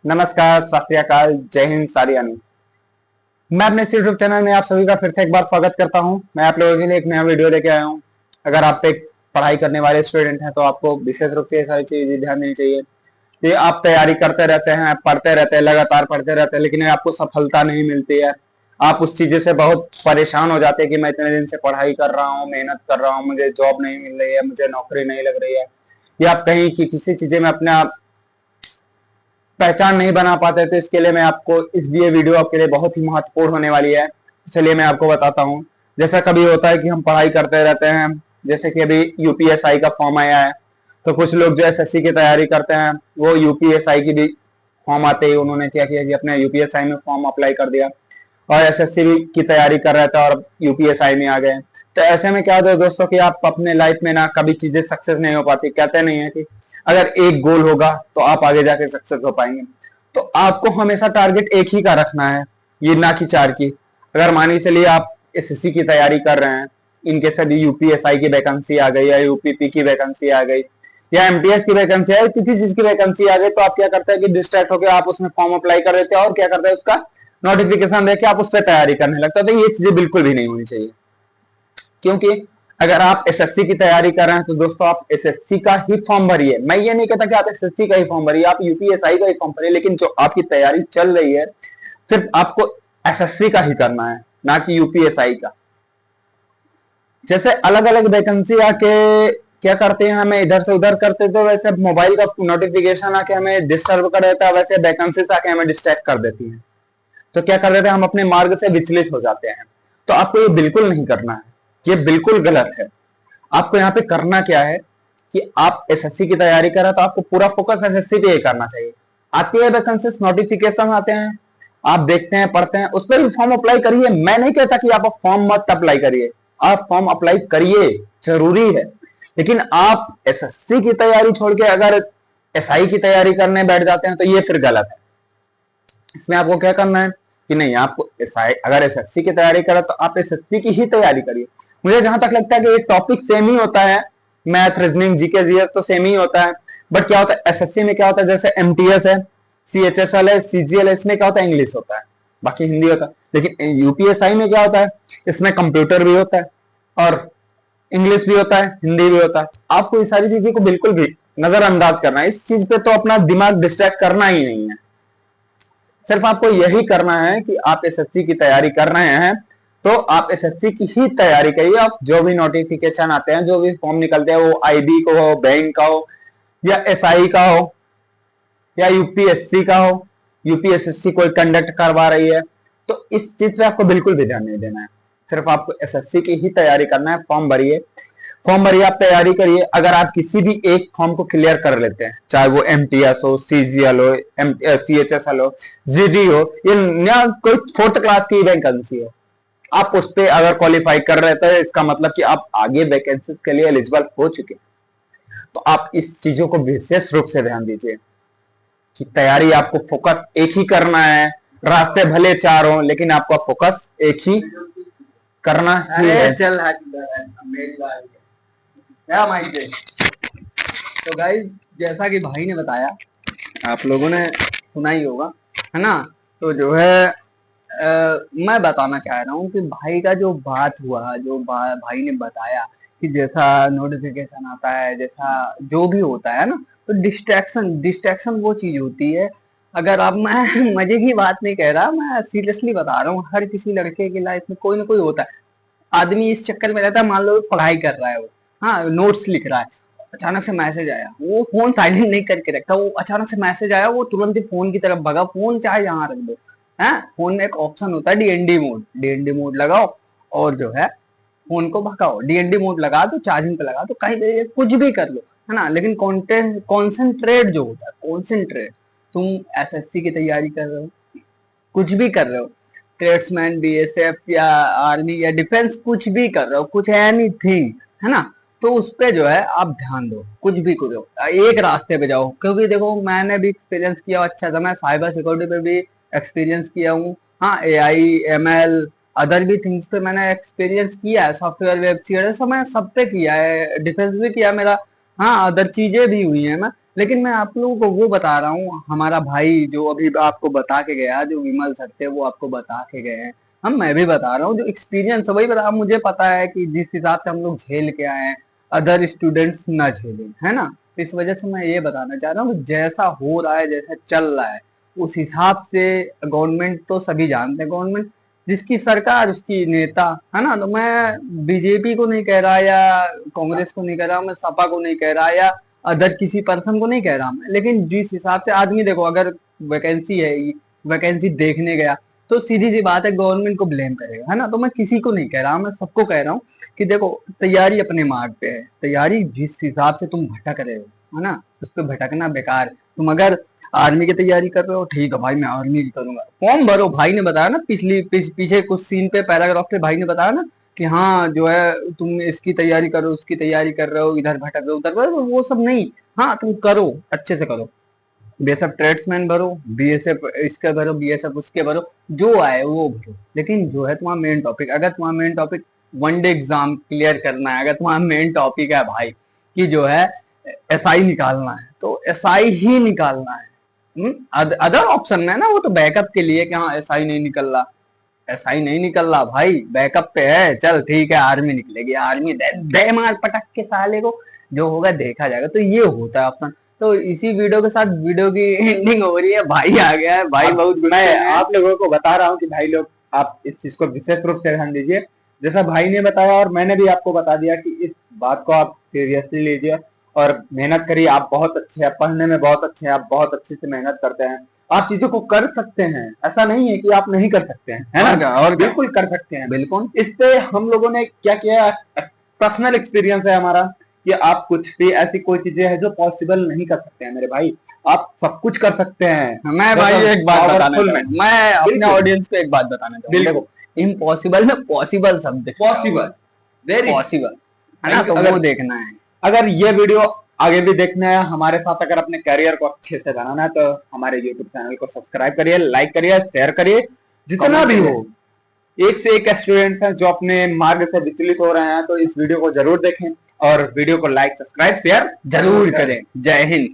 नमस्कार, सत श्री अकाल, जय हिंद सारियानी। मैं अपने इस यूट्यूब चैनल में आप सभी का फिर से एक बार स्वागत करता हूं। मैं आप लोगों के लिए एक नया वीडियो लेके आया हूं। अगर आप एक पढ़ाई करने वाले स्टूडेंट हैं तो आपको विशेष रूप से ये सारी चीजें ध्यान देनी चाहिए कि आप तैयारी करते रहते हैं, पढ़ते रहते हैं, लगातार पढ़ते रहते हैं, लेकिन आपको सफलता नहीं मिलती है। आप उस चीजें से बहुत परेशान हो जाते हैं कि मैं इतने दिन से पढ़ाई कर रहा हूँ, मेहनत कर रहा हूँ, मुझे जॉब नहीं मिल रही है, मुझे नौकरी नहीं लग रही है, या आप कहीं की किसी चीजें में अपना पहचान नहीं बना पाते। तो इसके लिए मैं आपको ये वीडियो आपके लिए बहुत ही महत्वपूर्ण होने वाली है। तो चलिए मैं आपको बताता हूँ। जैसा कभी होता है कि हम पढ़ाई करते रहते हैं, जैसे कि अभी यूपीएसआई का फॉर्म आया है, तो कुछ लोग जो एसएससी की तैयारी करते हैं वो यूपीएसआई की भी फॉर्म आते ही उन्होंने क्या किया कि अपने यूपीएसआई में फॉर्म अप्लाई कर दिया और एसएससी की तैयारी कर रहे थे और यूपीएसआई में आ गए। तो ऐसे में क्या होता है दोस्तों कि आप अपने लाइफ में ना कभी चीजें सक्सेस नहीं हो पाती। कहते नहीं है कि अगर एक गोल होगा तो आप आगे जाके सक्सेस हो पाएंगे। तो आपको हमेशा टारगेट एक ही का रखना है, ये ना कि चार की। अगर मान के चलिए आप एसएससी की तैयारी कर रहे हैं, इनके सभी यूपीएसआई की वैकेंसी आ गई या यूपीपी की वैकेंसी आ गई या एमटीएस की वैकेंसी आई, किसी चीज की वैकेंसी आ गई, तो आप क्या करते हैं कि डिस्ट्रैक्ट होकर आप उसमें फॉर्म अप्लाई कर देते हैं और क्या करते हैं उसका नोटिफिकेशन देके आप उस पर तैयारी करने लगते हैं। तो ये चीजें बिल्कुल भी नहीं होनी चाहिए, क्योंकि अगर आप एसएससी की तैयारी कर रहे हैं तो दोस्तों आप एसएससी का ही फॉर्म भरिए। मैं ये नहीं कहता कि आप एसएससी का ही फॉर्म भरिए, आप यूपीएसआई का ही फॉर्म भरिए, लेकिन जो आपकी तैयारी चल रही है सिर्फ आपको एसएससी का ही करना है, ना कि यूपीएसआई का। जैसे अलग अलग वैकेंसी आके क्या करते हैं, हमें इधर से उधर करते थे, वैसे मोबाइल का नोटिफिकेशन आके हमें डिस्टर्ब कर देता है, वैसे वैकेंसी आके हमें डिस्ट्रैक्ट कर देती है। तो क्या कर देते हैं, हम अपने मार्ग से विचलित हो जाते हैं। तो आपको ये बिल्कुल नहीं करना है, ये बिल्कुल गलत है। आपको यहाँ पे करना क्या है कि आप एसएससी की तैयारी कर रहे हैं तो आपको पूरा फोकस एसएससी पे ही करना चाहिए। आती है वैकेंसीज, नोटिफिकेशन आते हैं, आप देखते हैं, पढ़ते हैं, उस पर भी फॉर्म अप्लाई करिए। मैं नहीं कहता कि आप फॉर्म मत अप्लाई करिए, आप फॉर्म अप्लाई करिए, जरूरी है। लेकिन आप एसएससी की तैयारी छोड़ के अगर एसआई की तैयारी करने बैठ जाते हैं तो ये फिर गलत है। इसमें आपको क्या करना है कि नहीं, आपको एसआई अगर एसएससी की तैयारी करें तो आप एसएससी की ही तैयारी करिए। मुझे जहां तक लगता है कि ये टॉपिक सेम ही होता है, मैथ, रीजनिंग, जीके, जीएस तो सेम ही होता है। बट क्या होता है एसएससी में, क्या होता है जैसे एमटीएस है, सीएचएसएल है, सीजीएल है, इसमें क्या होता है इंग्लिश होता है, बाकी हिंदी होता है। लेकिन यूपीएसआई में क्या होता है, इसमें कंप्यूटर भी होता है और इंग्लिश भी होता है, हिंदी भी होता है। आपको ये सारी चीजें को बिल्कुल भी नजरअंदाज करना है, इस चीज पे तो अपना दिमाग डिस्ट्रैक्ट करना ही नहीं है। सिर्फ आपको यही करना है कि आप एसएससी की तैयारी कर रहे हैं तो आप एसएससी की ही तैयारी करिए। आप जो भी नोटिफिकेशन आते हैं, जो भी फॉर्म निकलते हैं, वो आईबी को हो, बैंक का हो, या एसआई का हो, या यूपीएससी का हो, यूपीएसएससी कोई कंडक्ट करवा रही है, तो इस चीज पे आपको बिल्कुल भी ध्यान नहीं देना है। सिर्फ आपको एसएससी की ही तैयारी करना है। फॉर्म भरिए, फॉर्म भरिए, आप तैयारी करिए। अगर आप किसी भी एक फॉर्म को क्लियर कर लेते हैं, चाहे वो एमटीएस हो, सीजीएल हो, सीएचएसएल हो, जीडी हो, या कोई फोर्थ क्लास की वैकेंसी हो, आप उस पर अगर क्वालिफाई कर रहे थे, इसका मतलब कि आप आगे वैकेंसी के लिए एलिजिबल हो चुके। तो आप इस चीजों को विशेष रूप से ध्यान दीजिए कि तैयारी आपको फोकस एक ही करना है। रास्ते भले चार हो लेकिन आपका फोकस एक ही करना ही है। चल मेरी बात क्या माइक पे। तो गाइस, जैसा कि भाई ने बताया, आप लोगों ने सुना ही होगा, है ना। तो जो है मैं बताना चाह रहा हूँ कि भाई का जो बात हुआ, जो भाई ने बताया कि जैसा नोटिफिकेशन आता है, जैसा जो भी होता है ना, तो डिस्ट्रैक्शन डिस्ट्रैक्शन वो चीज होती है। अगर आप मैं मजे की बात नहीं कह रहा, मैं सीरियसली बता रहा हूँ, हर किसी लड़के की लाइफ में कोई ना कोई होता है। आदमी इस चक्कर में रहता है, मान लो पढ़ाई कर रहा है वो, हाँ नोट्स लिख रहा है, अचानक से मैसेज आया, वो फोन साइलेंट नहीं करके रखता, वो अचानक से मैसेज आया, वो तुरंत ही फोन की तरफ भगा, फोन चाहे यहाँ रख दो। है, फोन में एक ऑप्शन होता है डीएनडी मोड, डीएनडी मोड लगाओ और जो है फोन को भगाओ। डीएनडी मोड लगा दो, चार्जिंग पे लगा दो, कहीं भी कुछ भी कर लो, है ना। लेकिन कॉन्सेंट्रेट जो होता है, कॉन्सेंट्रेट, तुम एसएससी की तैयारी कर रहे हो, कुछ भी कर रहे हो, ट्रेड्समैन, बीएसएफ या आर्मी या डिफेंस, कुछ भी कर रहे हो, कुछ एनीथिंग, है ना, तो उस पे जो है आप ध्यान दो, कुछ भी करो, एक रास्ते पे जाओ। क्योंकि देखो, मैंने भी एक्सपीरियंस किया अच्छा था, मैं साइबर सिक्योरिटी पे भी एक्सपीरियंस किया हूँ, हाँ एआई एमएल अदर भी थिंग्स पे मैंने एक्सपीरियंस किया है, सॉफ्टवेयर वेब सीरीज सब मैं सब पे किया है, डिफेंस भी किया मेरा, हाँ अदर चीजें भी हुई है। मैं लेकिन मैं आप लोगों को वो बता रहा हूँ, हमारा भाई जो अभी आपको बता के गया, जो विमल सर थे वो आपको बता के गए हैं, हम मैं भी बता रहा हूँ जो एक्सपीरियंस है वही बता। अब मुझे पता है कि जिस हिसाब से हम लोग झेल के आए हैं अदर स्टूडेंट्स ना झेलें, है ना। तो इस वजह से मैं ये बताना चाह रहा हूँ कि जैसा हो रहा है, जैसा चल रहा है, उस हिसाब से गवर्नमेंट तो सभी जानते हैं, गवर्नमेंट जिसकी सरकार उसकी नेता, है ना। तो मैं बीजेपी को नहीं कह रहा या कांग्रेस को नहीं कह रहा, मैं सपा को नहीं कह रहा या अदर किसी पर्सन को नहीं कह रहा मैं, लेकिन जिस हिसाब से आदमी देखो, अगर वैकेंसी है, वैकेंसी देखने गया तो सीधी सी बात है गवर्नमेंट को ब्लेम करेगा, है ना। तो मैं किसी को नहीं कह रहा, मैं सबको कह रहा हूँ कि देखो तैयारी अपने मार्ग पे है, तैयारी जिस हिसाब से तुम भटक रहे हो, है ना, उस पर भटकना बेकार है। तुम अगर आर्मी की तैयारी कर रहे हो, ठीक है भाई मैं आर्मी की करूंगा, फॉर्म भरो। भाई ने बताया ना पीछे कुछ सीन पे पैराग्राफ पे भाई ने बताया ना कि हाँ जो है तुम इसकी तैयारी करो, उसकी तैयारी कर रहे हो, इधर भटक रहे हो उधर भटक रहे हो, वो सब नहीं। हाँ तुम करो, अच्छे से करो, बीएसएफ ट्रेड्समैन भरो, बीएसएफ इसके भरो, बीएसएफ उसके भरो, जो आए वो भरो। लेकिन जो है तुम्हारा मेन टॉपिक, अगर तुम्हारा main topic one day exam clear करना है, अगर तुम्हारा मेन टॉपिक है भाई कि जो है एसआई निकालना है, तो एसआई ही निकालना है। अदर ऑप्शन है ना, वो तो बैकअप के लिए कि हाँ एसआई नहीं निकल रहा, एसआई नहीं निकल रहा भाई, बैकअप पे है, चल ठीक है आर्मी निकलेगी, आर्मी दे मार पटक के साले को, जो होगा देखा जाएगा। तो ये होता है ऑप्शन। तो इसी वीडियो के साथ वीडियो की एंडिंग हो रही है, भाई आ गया है, भाई बहुत मैं आप लोगों को बता रहा हूँ कि भाई लोग आप इस चीज को विशेष रूप से ध्यान दीजिए, जैसा भाई ने बताया और मैंने भी आपको बता दिया कि इस बात को आप सीरियसली लीजिए और मेहनत करिए। आप बहुत अच्छे हैं, पढ़ने में बहुत अच्छे हैं, आप बहुत अच्छे से मेहनत करते हैं, आप चीजों को कर सकते हैं, ऐसा नहीं है कि आप नहीं कर सकते हैं, है ना। और बिल्कुल कर सकते हैं, बिल्कुल। इस पे हम लोगों ने क्या किया, पर्सनल एक्सपीरियंस है हमारा कि आप कुछ भी ऐसी कोई चीजें हैं जो पॉसिबल नहीं कर सकते हैं मेरे भाई, आप सब कुछ कर सकते हैं। मैं भाई एक बात बताना चाहूँ, मैं अपने ऑडियंस को एक बात बताना चाहूँ, देखो इम्पॉसिबल में पॉसिबल शब्द, पॉसिबल, वेरी पॉसिबल, है ना। तो वो देखना है। अगर ये वीडियो आगे भी देखना है हमारे साथ, अगर अपने करियर को अच्छे से बनाना है तो हमारे यूट्यूब चैनल को सब्सक्राइब करिए, लाइक करिए, शेयर करिए, जितना भी हो। एक से एक स्टूडेंट हैं जो अपने मार्ग से विचलित हो रहे हैं, तो इस वीडियो को जरूर देखें और वीडियो को लाइक सब्सक्राइब शेयर जरूर करें। जय हिंद।